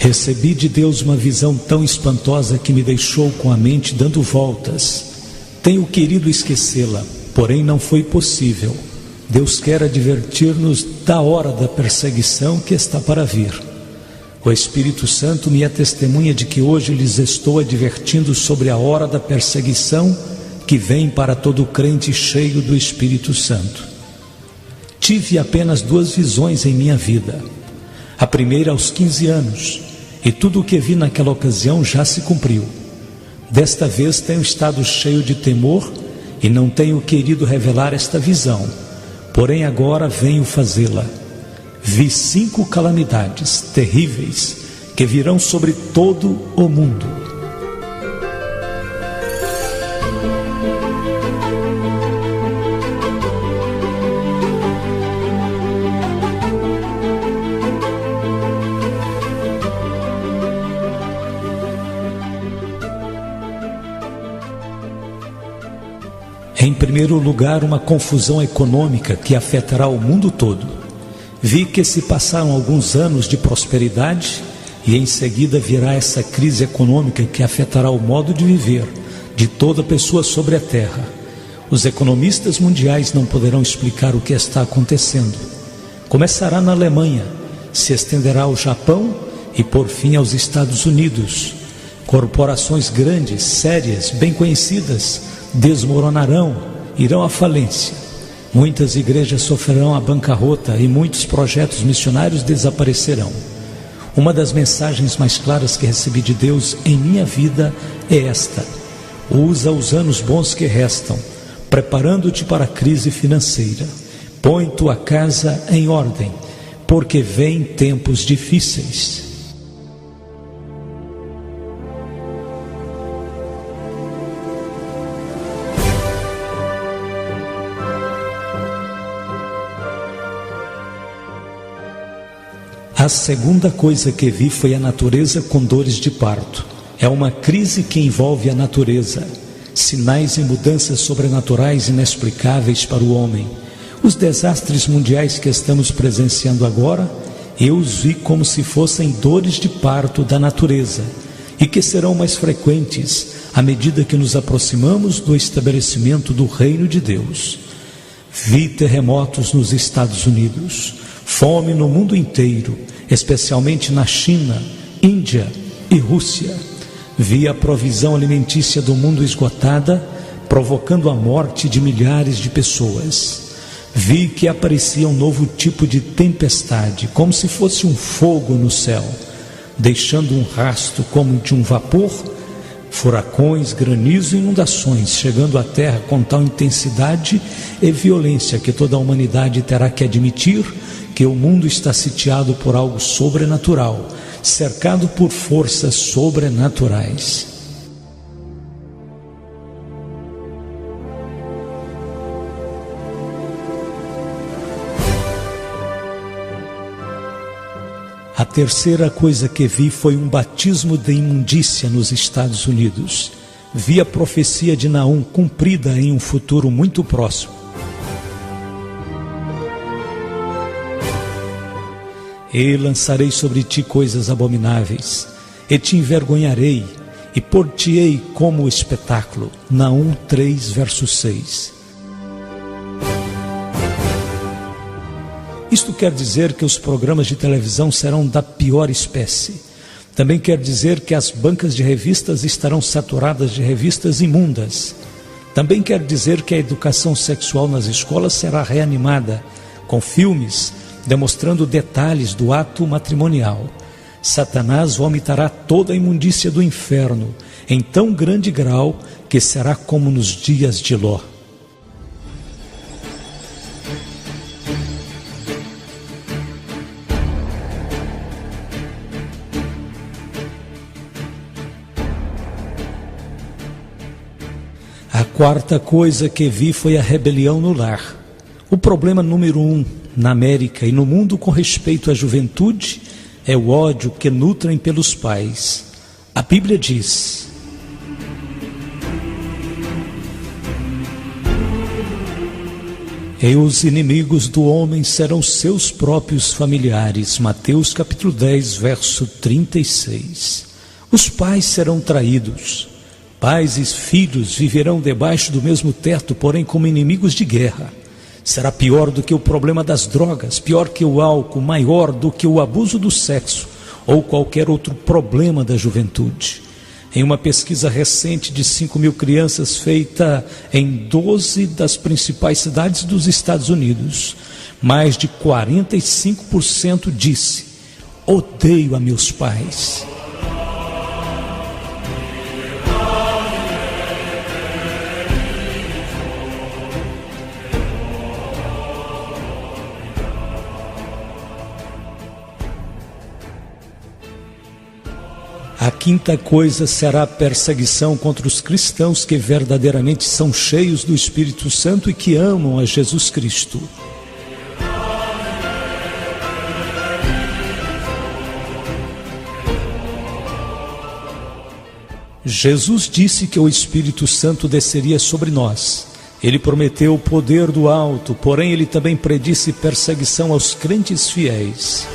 Recebi de Deus uma visão tão espantosa que me deixou com a mente dando voltas. Tenho querido esquecê-la, porém não foi possível. Deus quer advertir-nos da hora da perseguição que está para vir. O Espírito Santo me é testemunha de que hoje lhes estou advertindo sobre a hora da perseguição que vem para todo crente cheio do Espírito Santo. Tive apenas 2 visões em minha vida. A primeira aos 15 anos, e tudo o que vi naquela ocasião já se cumpriu. Desta vez tenho estado cheio de temor e não tenho querido revelar esta visão, porém agora venho fazê-la. Vi 5 calamidades terríveis que virão sobre todo o mundo. Em primeiro lugar, uma confusão econômica que afetará o mundo todo. Vi que se passaram alguns anos de prosperidade e em seguida virá essa crise econômica que afetará o modo de viver de toda pessoa sobre a terra. Os economistas mundiais não poderão explicar o que está acontecendo. Começará na Alemanha, se estenderá ao Japão e por fim aos Estados Unidos. Corporações grandes, sérias, bem conhecidas, desmoronarão, irão à falência. Muitas igrejas sofrerão a bancarrota e muitos projetos missionários desaparecerão. Uma das mensagens mais claras que recebi de Deus em minha vida é esta: usa os anos bons que restam, preparando-te para a crise financeira. Põe tua casa em ordem, porque vêm tempos difíceis. A segunda coisa que vi foi a natureza com dores de parto. É uma crise que envolve a natureza, sinais e mudanças sobrenaturais inexplicáveis para o homem. Os desastres mundiais que estamos presenciando agora, eu os vi como se fossem dores de parto da natureza, e que serão mais frequentes à medida que nos aproximamos do estabelecimento do reino de Deus. Vi terremotos nos Estados Unidos, fome no mundo inteiro, especialmente na China, Índia e Rússia. Vi a provisão alimentícia do mundo esgotada, provocando a morte de milhares de pessoas. Vi que aparecia um novo tipo de tempestade, como se fosse um fogo no céu, deixando um rastro como de um vapor, furacões, granizo e inundações, chegando à terra com tal intensidade e violência que toda a humanidade terá que admitir que o mundo está sitiado por algo sobrenatural, cercado por forças sobrenaturais. A terceira coisa que vi foi um batismo de imundícia nos Estados Unidos. Vi a profecia de Naum cumprida em um futuro muito próximo. E lançarei sobre ti coisas abomináveis, e te envergonharei, e pôr-te-ei como espetáculo. Naum 3, verso 6. Isto quer dizer que os programas de televisão serão da pior espécie. Também quer dizer que as bancas de revistas estarão saturadas de revistas imundas. Também quer dizer que a educação sexual nas escolas será reanimada, com filmes demonstrando detalhes do ato matrimonial. Satanás vomitará toda a imundícia do inferno, em tão grande grau que será como nos dias de Ló. A quarta coisa que vi foi a rebelião no lar. O problema número 1 na América e no mundo com respeito à juventude é o ódio que nutrem pelos pais. A Bíblia diz: E os inimigos do homem serão seus próprios familiares. Mateus capítulo 10, verso 36. Os pais serão traídos. Pais e filhos viverão debaixo do mesmo teto, porém como inimigos de guerra. Será pior do que o problema das drogas, pior que o álcool, maior do que o abuso do sexo ou qualquer outro problema da juventude. Em uma pesquisa recente de 5.000 crianças feita em 12 das principais cidades dos Estados Unidos, mais de 45% disse: odeio a meus pais. A quinta coisa será a perseguição contra os cristãos que verdadeiramente são cheios do Espírito Santo e que amam a Jesus Cristo. Jesus disse que o Espírito Santo desceria sobre nós. Ele prometeu o poder do alto, porém ele também predisse perseguição aos crentes fiéis.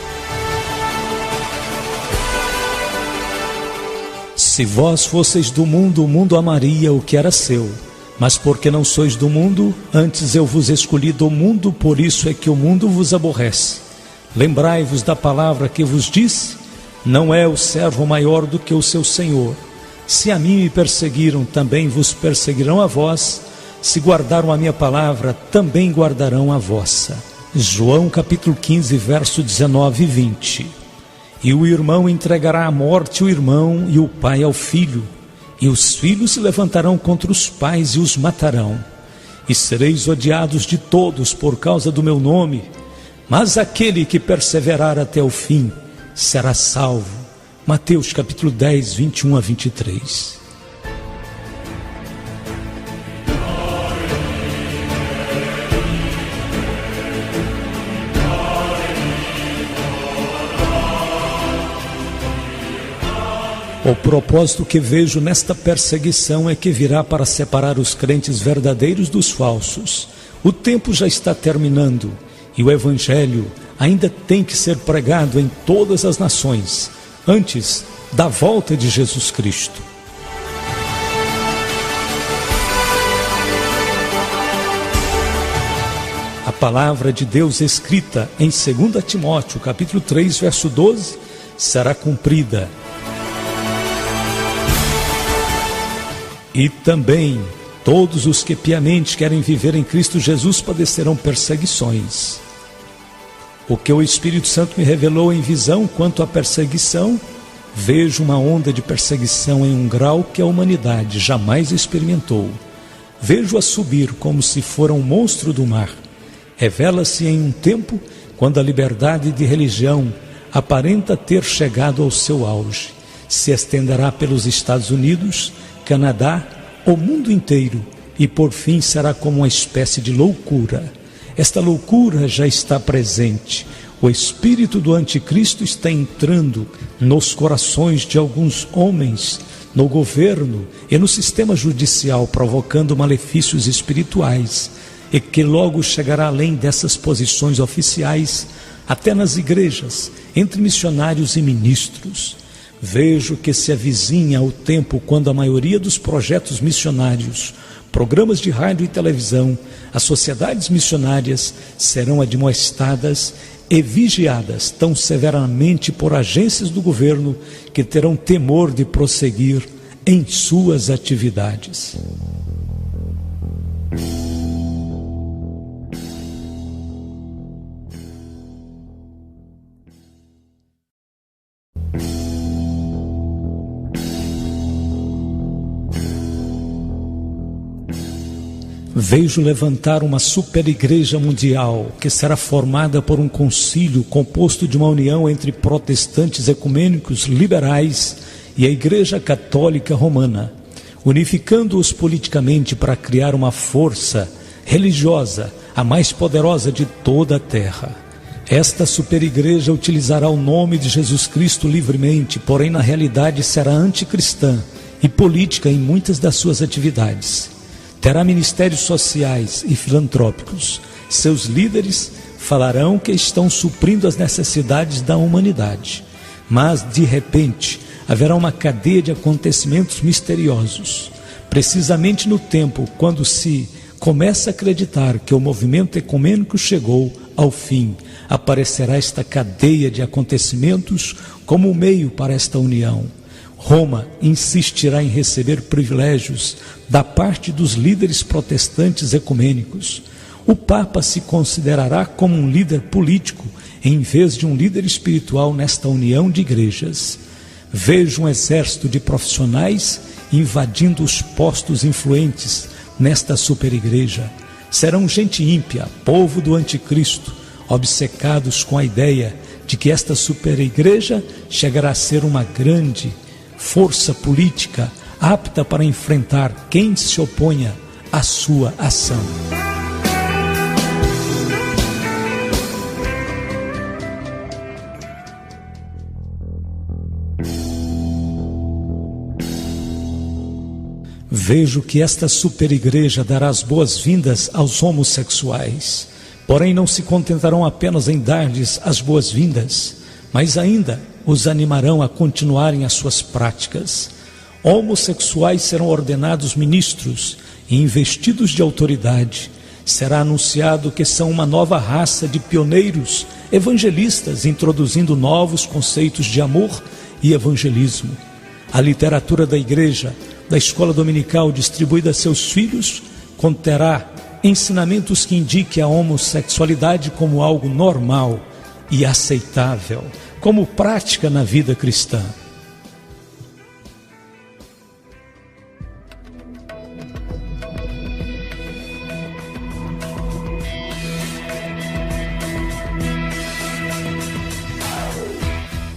Se vós fosseis do mundo, o mundo amaria o que era seu. Mas porque não sois do mundo, antes eu vos escolhi do mundo, por isso é que o mundo vos aborrece. Lembrai-vos da palavra que vos disse: não é o servo maior do que o seu senhor. Se a mim me perseguiram, também vos perseguirão a vós. Se guardaram a minha palavra, também guardarão a vossa. João capítulo 15, verso 19 e 20. E o irmão entregará à morte o irmão, e o pai ao filho. E os filhos se levantarão contra os pais e os matarão. E sereis odiados de todos por causa do meu nome. Mas aquele que perseverar até o fim será salvo. Mateus capítulo 10, 21 a 23. O propósito que vejo nesta perseguição é que virá para separar os crentes verdadeiros dos falsos. O tempo já está terminando e o Evangelho ainda tem que ser pregado em todas as nações, antes da volta de Jesus Cristo. A palavra de Deus escrita em 2 Timóteo, capítulo 3, verso 12, será cumprida. E também todos os que piamente querem viver em Cristo Jesus padecerão perseguições. O que o Espírito Santo me revelou em visão quanto à perseguição, vejo uma onda de perseguição em um grau que a humanidade jamais experimentou. Vejo-a subir como se fora um monstro do mar. Revela-se em um tempo quando a liberdade de religião aparenta ter chegado ao seu auge. Se estenderá pelos Estados Unidos, Canadá, o mundo inteiro, e por fim será como uma espécie de loucura. Esta loucura já está presente. O espírito do anticristo está entrando nos corações de alguns homens, no governo e no sistema judicial, provocando malefícios espirituais, e que logo chegará além dessas posições oficiais, até nas igrejas, entre missionários e ministros. Vejo que se avizinha o tempo quando a maioria dos projetos missionários, programas de rádio e televisão, as sociedades missionárias serão admoestadas e vigiadas tão severamente por agências do governo que terão temor de prosseguir em suas atividades. Vejo levantar uma superigreja mundial que será formada por um concílio composto de uma união entre protestantes ecumênicos liberais e a Igreja Católica Romana, unificando-os politicamente para criar uma força religiosa, a mais poderosa de toda a terra. Esta superigreja utilizará o nome de Jesus Cristo livremente, porém na realidade será anticristã e política em muitas das suas atividades. Terá ministérios sociais e filantrópicos, Seus líderes falarão que estão suprindo as necessidades da humanidade, mas de repente haverá uma cadeia de acontecimentos misteriosos. Precisamente no tempo quando se começa a acreditar que o movimento ecumênico chegou ao fim, aparecerá esta cadeia de acontecimentos como um meio para esta união. Roma insistirá em receber privilégios da parte dos líderes protestantes ecumênicos. O Papa se considerará como um líder político em vez de um líder espiritual nesta união de igrejas. Vejo um exército de profissionais invadindo os postos influentes nesta superigreja. Serão gente ímpia, povo do anticristo, obcecados com a ideia de que esta superigreja chegará a ser uma grande força política apta para enfrentar quem se oponha à sua ação. Vejo que esta superigreja dará as boas-vindas aos homossexuais, porém não se contentarão apenas em dar-lhes as boas-vindas, mas ainda os animarão a continuarem as suas práticas. Homossexuais serão ordenados ministros e investidos de autoridade. Será anunciado que são uma nova raça de pioneiros evangelistas, introduzindo novos conceitos de amor e evangelismo. A literatura da igreja, da escola dominical distribuída a seus filhos, conterá ensinamentos que indiquem a homossexualidade como algo normal e aceitável, como prática na vida cristã.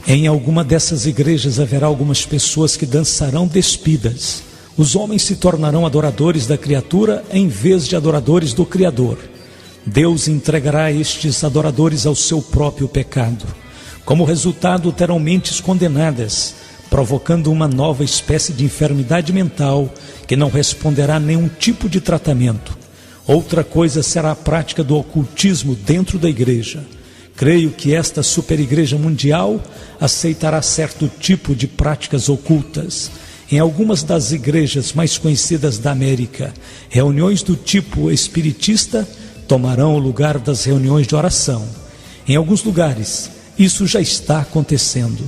Em alguma dessas igrejas haverá algumas pessoas que dançarão despidas. Os homens se tornarão adoradores da criatura em vez de adoradores do Criador. Deus entregará estes adoradores ao seu próprio pecado. Como resultado, terão mentes condenadas, provocando uma nova espécie de enfermidade mental que não responderá a nenhum tipo de tratamento. Outra coisa será a prática do ocultismo dentro da igreja. Creio que esta superigreja mundial aceitará certo tipo de práticas ocultas. Em algumas das igrejas mais conhecidas da América, reuniões do tipo espiritista tomarão o lugar das reuniões de oração. Em alguns lugares, isso já está acontecendo.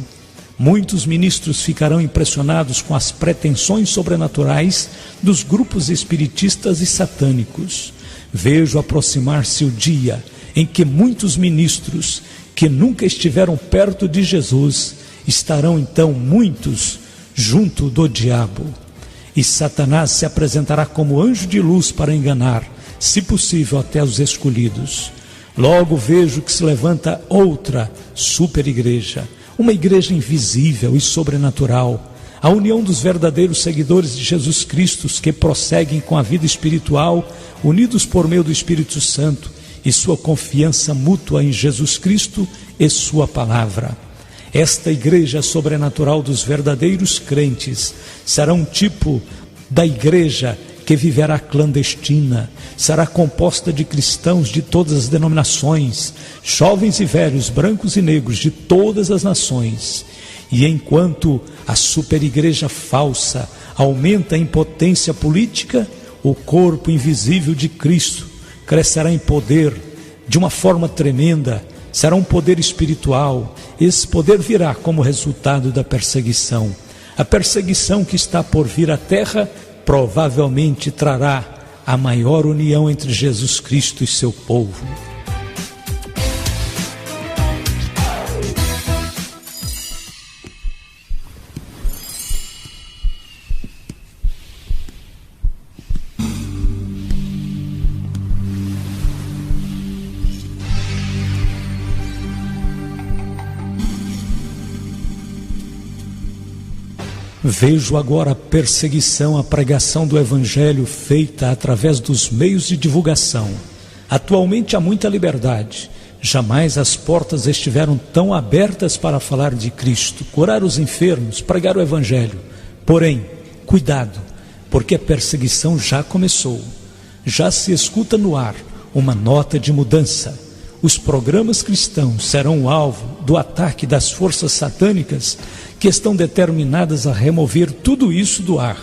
Muitos ministros ficarão impressionados com as pretensões sobrenaturais dos grupos espiritistas e satânicos. Vejo aproximar-se o dia em que muitos ministros que nunca estiveram perto de Jesus estarão então muitos junto do diabo. E Satanás se apresentará como anjo de luz para enganar, se possível, até os escolhidos. Logo vejo que se levanta outra superigreja, uma igreja invisível e sobrenatural, a união dos verdadeiros seguidores de Jesus Cristo que prosseguem com a vida espiritual, unidos por meio do Espírito Santo e sua confiança mútua em Jesus Cristo e sua palavra. Esta igreja sobrenatural dos verdadeiros crentes será um tipo da igreja que viverá clandestina, será composta de cristãos de todas as denominações, jovens e velhos, brancos e negros de todas as nações. E enquanto a superigreja falsa aumenta em potência política, o corpo invisível de Cristo crescerá em poder de uma forma tremenda, será um poder espiritual. Esse poder virá como resultado da perseguição. A perseguição que está por vir à terra provavelmente trará a maior união entre Jesus Cristo e seu povo. Vejo agora a perseguição à pregação do Evangelho feita através dos meios de divulgação. Atualmente há muita liberdade. Jamais as portas estiveram tão abertas para falar de Cristo, curar os enfermos, pregar o Evangelho. Porém, cuidado, porque a perseguição já começou. Já se escuta no ar uma nota de mudança. Os programas cristãos serão o alvo do ataque das forças satânicas que estão determinadas a remover tudo isso do ar.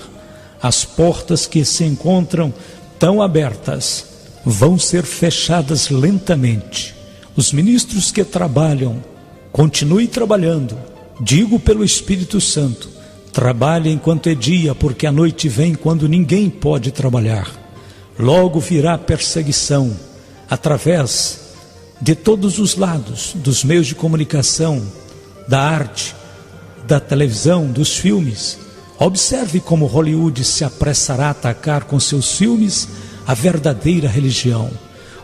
As portas que se encontram tão abertas vão ser fechadas lentamente. Os ministros que trabalham, continue trabalhando. Digo pelo Espírito Santo, trabalhe enquanto é dia, porque a noite vem quando ninguém pode trabalhar. Logo virá perseguição, através de todos os lados, dos meios de comunicação, da arte, da televisão, dos filmes. Observe como Hollywood se apressará a atacar com seus filmes a verdadeira religião.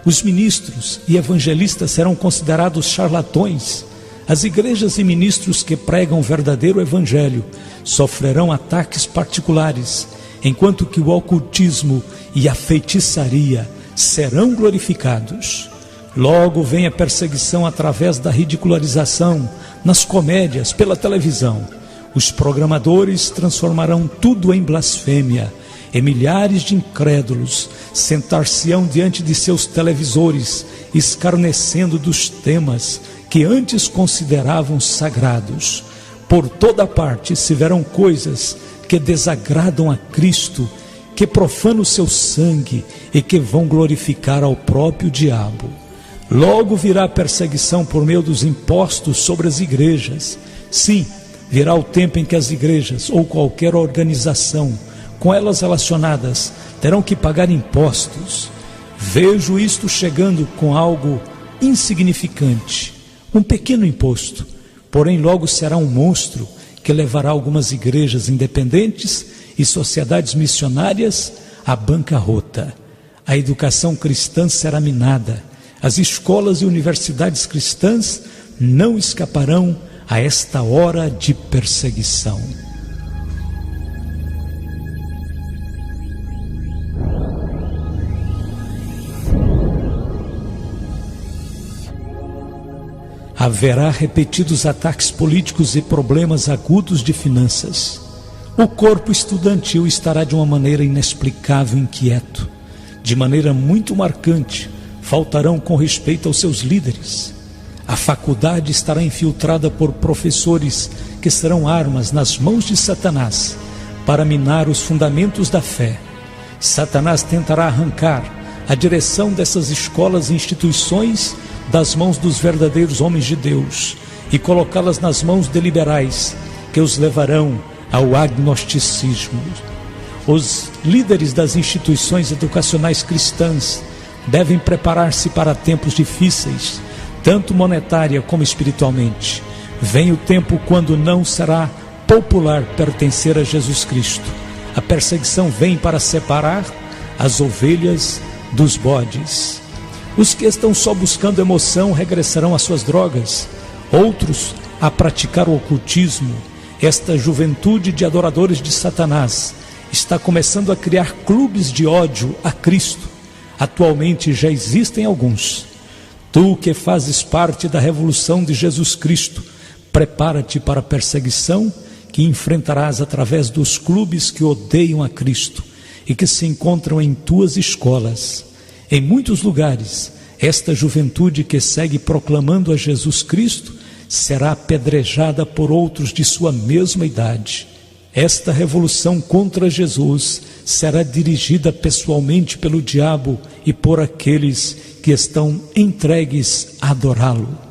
Os ministros e evangelistas serão considerados charlatões. As igrejas e ministros que pregam o verdadeiro evangelho sofrerão ataques particulares, enquanto que o ocultismo e a feitiçaria serão glorificados. Logo vem a perseguição através da ridicularização, nas comédias, pela televisão. Os programadores transformarão tudo em blasfêmia, e milhares de incrédulos sentar-se-ão diante de seus televisores, escarnecendo dos temas que antes consideravam sagrados. Por toda parte se verão coisas que desagradam a Cristo, que profanam o seu sangue e que vão glorificar ao próprio diabo. Logo virá a perseguição por meio dos impostos sobre as igrejas. Sim, virá o tempo em que as igrejas ou qualquer organização com elas relacionadas terão que pagar impostos. Vejo isto chegando com algo insignificante, um pequeno imposto, porém logo será um monstro que levará algumas igrejas independentes e sociedades missionárias à bancarrota. A educação cristã será minada. As escolas e universidades cristãs não escaparão a esta hora de perseguição. Haverá repetidos ataques políticos e problemas agudos de finanças. O corpo estudantil estará de uma maneira inexplicável inquieto. De maneira muito marcante, faltarão com respeito aos seus líderes. A faculdade estará infiltrada por professores que serão armas nas mãos de Satanás para minar os fundamentos da fé. Satanás tentará arrancar a direção dessas escolas e instituições das mãos dos verdadeiros homens de Deus e colocá-las nas mãos de liberais que os levarão ao agnosticismo. Os líderes das instituições educacionais cristãs devem preparar-se para tempos difíceis, tanto monetária como espiritualmente. Vem o tempo quando não será popular pertencer a Jesus Cristo. A perseguição vem para separar as ovelhas dos bodes. Os que estão só buscando emoção regressarão às suas drogas, outros a praticar o ocultismo. Esta juventude de adoradores de Satanás está começando a criar clubes de ódio a Cristo. Atualmente já existem alguns. Tu que fazes parte da revolução de Jesus Cristo, prepara-te para a perseguição que enfrentarás através dos clubes que odeiam a Cristo e que se encontram em tuas escolas. Em muitos lugares, esta juventude que segue proclamando a Jesus Cristo será apedrejada por outros de sua mesma idade. Esta revolução contra Jesus será dirigida pessoalmente pelo diabo e por aqueles que estão entregues a adorá-lo.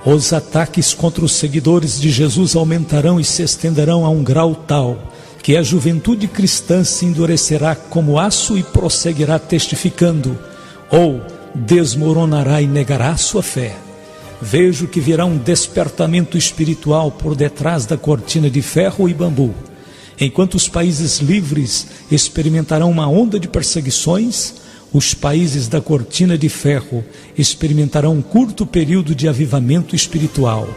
Os ataques contra os seguidores de Jesus aumentarão e se estenderão a um grau tal que a juventude cristã se endurecerá como aço e prosseguirá testificando, ou desmoronará e negará sua fé. Vejo que virá um despertamento espiritual por detrás da cortina de ferro e bambu. Enquanto os países livres experimentarão uma onda de perseguições, os países da cortina de ferro experimentarão um curto período de avivamento espiritual.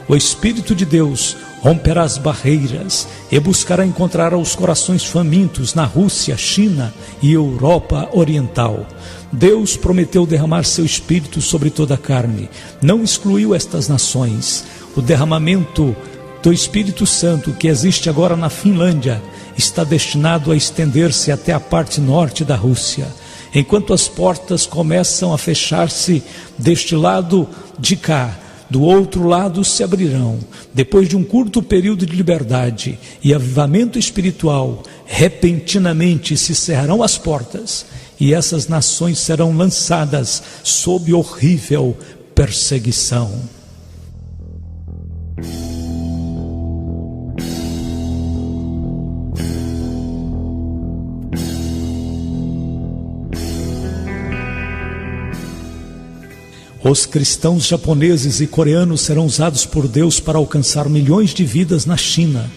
O Espírito de Deus romperá as barreiras e buscará encontrar os corações famintos na Rússia, China e Europa Oriental. Deus prometeu derramar seu Espírito sobre toda a carne. Não excluiu estas nações. O derramamento do Espírito Santo que existe agora na Finlândia está destinado a estender-se até a parte norte da Rússia. Enquanto as portas começam a fechar-se deste lado de cá, do outro lado se abrirão. Depois de um curto período de liberdade e avivamento espiritual, repentinamente se cerrarão as portas e essas nações serão lançadas sob horrível perseguição. Os cristãos japoneses e coreanos serão usados por Deus para alcançar milhões de vidas na China.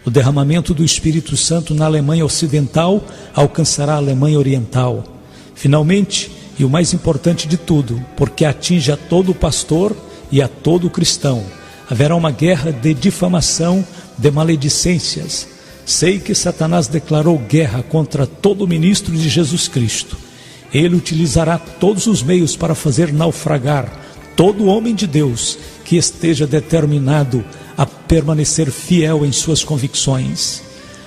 O derramamento do Espírito Santo na Alemanha Ocidental alcançará a Alemanha Oriental. Finalmente, e o mais importante de tudo, porque atinge a todo pastor e a todo cristão, haverá uma guerra de difamação, de maledicências. Sei que Satanás declarou guerra contra todo ministro de Jesus Cristo. Ele utilizará todos os meios para fazer naufragar todo homem de Deus que esteja determinado a permanecer fiel em suas convicções.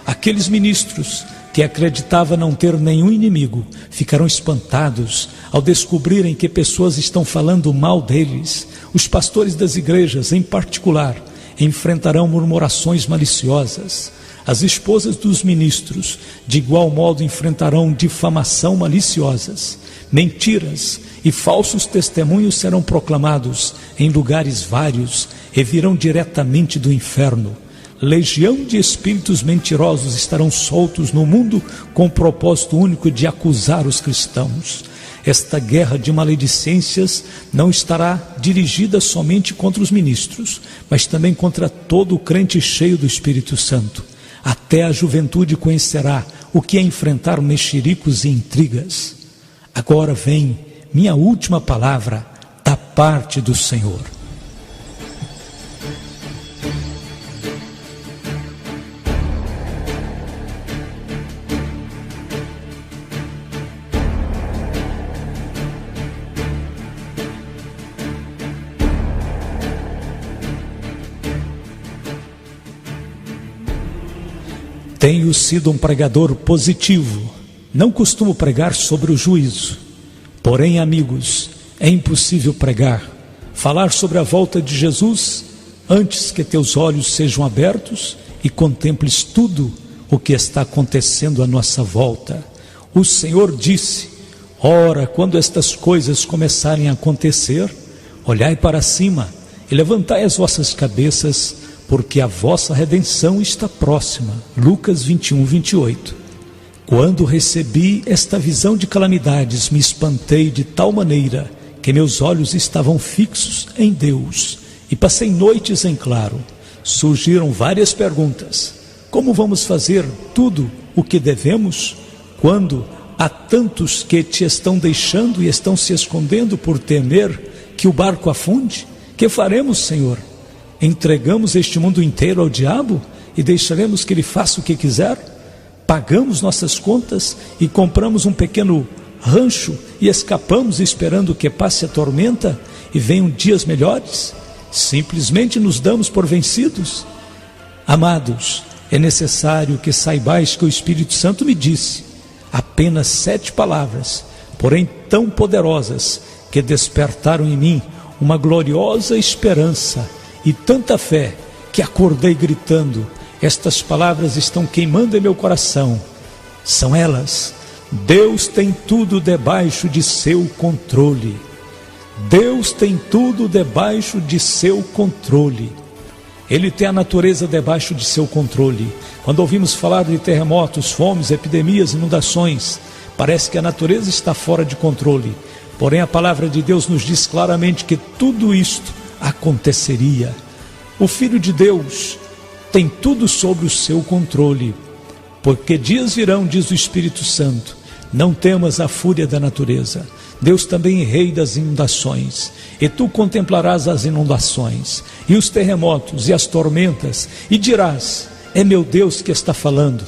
Aqueles ministros que acreditavam não ter nenhum inimigo ficarão espantados ao descobrirem que pessoas estão falando mal deles. Os pastores das igrejas, em particular, enfrentarão murmurações maliciosas. As esposas dos ministros, de igual modo, enfrentarão difamação maliciosas. Mentiras e falsos testemunhos serão proclamados em lugares vários e virão diretamente do inferno. Legião de espíritos mentirosos estarão soltos no mundo com o propósito único de acusar os cristãos. Esta guerra de maledicências não estará dirigida somente contra os ministros, mas também contra todo o crente cheio do Espírito Santo. Até a juventude conhecerá o que é enfrentar mexericos e intrigas. Agora vem minha última palavra da parte do Senhor. Tenho sido um pregador positivo, não costumo pregar sobre o juízo. Porém, amigos, é impossível pregar, falar sobre a volta de Jesus antes que teus olhos sejam abertos e contemples tudo o que está acontecendo à nossa volta. O Senhor disse: ora, quando estas coisas começarem a acontecer, olhai para cima e levantai as vossas cabeças, porque a vossa redenção está próxima. Lucas 21, 28. Quando recebi esta visão de calamidades, me espantei de tal maneira que meus olhos estavam fixos em Deus e passei noites em claro. Surgiram várias perguntas. Como vamos fazer tudo o que devemos quando há tantos que te estão deixando e estão se escondendo por temer que o barco afunde? Que faremos, Senhor? Entregamos este mundo inteiro ao diabo e deixaremos que ele faça o que quiser? Pagamos nossas contas e compramos um pequeno rancho e escapamos esperando que passe a tormenta e venham dias melhores? Simplesmente nos damos por vencidos? Amados, é necessário que saibais que o Espírito Santo me disse apenas 7 palavras, porém tão poderosas que despertaram em mim uma gloriosa esperança e tanta fé que acordei gritando. Estas palavras estão queimando em meu coração. São elas: Deus tem tudo debaixo de seu controle. Deus tem tudo debaixo de seu controle. Ele tem a natureza debaixo de seu controle. Quando ouvimos falar de terremotos, fomes, epidemias, inundações, parece que a natureza está fora de controle. Porém, a palavra de Deus nos diz claramente que tudo isto aconteceria. O Filho de Deus tem tudo sob o seu controle. Porque dias virão, diz o Espírito Santo, não temas a fúria da natureza. Deus também é rei das inundações, e tu contemplarás as inundações, e os terremotos, e as tormentas, e dirás, é meu Deus que está falando.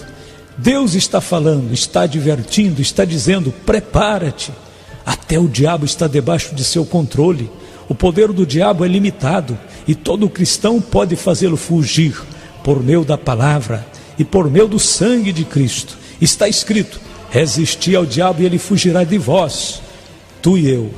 Deus está falando, está advertindo, está dizendo, prepara-te. Até o diabo está debaixo de seu controle. O poder do diabo é limitado, e todo cristão pode fazê-lo fugir, por meio da palavra, e por meio do sangue de Cristo. Está escrito, resisti ao diabo e ele fugirá de vós. Tu e eu,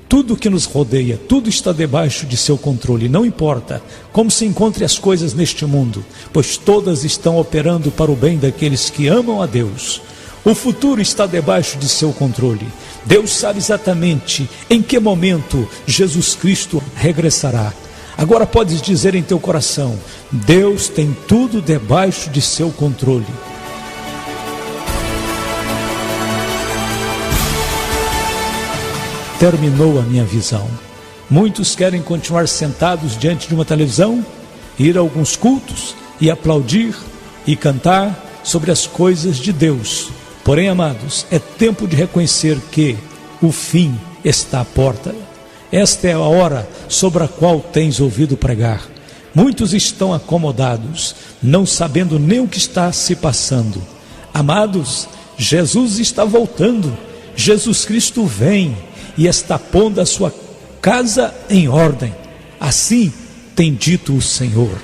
tudo que nos rodeia, tudo está debaixo de seu controle. Não importa como se encontrem as coisas neste mundo, pois todas estão operando para o bem daqueles que amam a Deus. O futuro está debaixo de seu controle. Deus sabe exatamente em que momento Jesus Cristo regressará. Agora podes dizer em teu coração, Deus tem tudo debaixo de seu controle. Terminou a minha visão. Muitos querem continuar sentados diante de uma televisão, ir a alguns cultos e aplaudir e cantar sobre as coisas de Deus. Porém, amados, é tempo de reconhecer que o fim está à porta. Esta é a hora sobre a qual tens ouvido pregar. Muitos estão acomodados, não sabendo nem o que está se passando. Amados, Jesus está voltando. Jesus Cristo vem e está pondo a sua casa em ordem. Assim tem dito o Senhor.